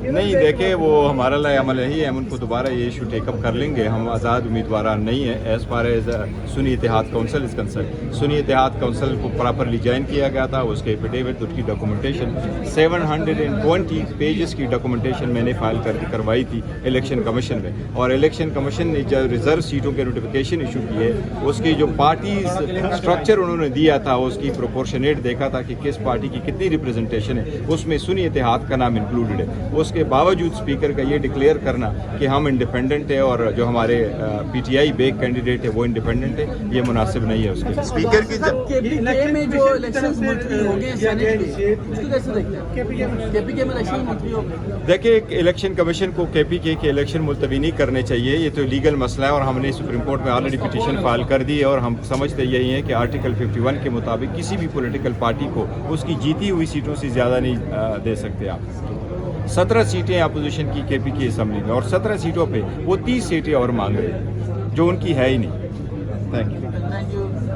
نہیں دیکھیں وہ ہمارا لائے عمل یہی ہے, ہم ان کو دوبارہ یہ ایشو ٹیک اپ کر لیں گے. ہم آزاد امیدواران نہیں ہیں ایز فار ایز سنی اتحاد کونسل از کنسرن. سنی اتحاد کونسل کو پراپرلی جوائن کیا گیا تھا, اس کے ایفیڈیوٹ, اس کی ڈاکومنٹیشن 720 پیجز کی ڈاکومنٹیشن میں نے فائل کروائی تھی الیکشن کمیشن میں, اور الیکشن کمیشن نے جو ریزرو سیٹوں کے نوٹیفیکیشن ایشو کی ہے اس کی جو پارٹیز اسٹرکچر انہوں نے دیا تھا اس کی پروپورشنیٹ دیکھا تھا کہ کس پارٹی کی کتنی ریپرزنٹیشن ہے, اس میں سنی اتحاد کا نام انکلوڈڈ ہے. اس کے باوجود اسپیکر کا یہ ڈکلیئر کرنا کہ ہم انڈیپینڈنٹ ہیں اور جو ہمارے P T I back candidate ہے وہ انڈیپینڈنٹ ہے, یہ مناسب نہیں ہے. اس کے اسپیکر کی دیکھیں الیکشن کمیشن کو کے پی کے الیکشن ملتوی نہیں کرنے چاہیے, یہ تو لیگل مسئلہ ہے اور ہم نے سپریم کورٹ میں آلریڈی پٹیشن فائل کر دی ہے. اور ہم سمجھتے یہی ہیں کہ آرٹیکل 51 کے مطابق کسی بھی پولیٹیکل پارٹی کو اس کی جیتی ہوئی سیٹوں سے زیادہ نہیں دے سکتے آپ. 17 سیٹیں اپوزیشن کی کے پی کی اسمبلی میں, اور 17 سیٹوں پہ وہ 30 سیٹیں اور مانگ رہے ہیں جو ان کی ہے ہی نہیں. Thank you.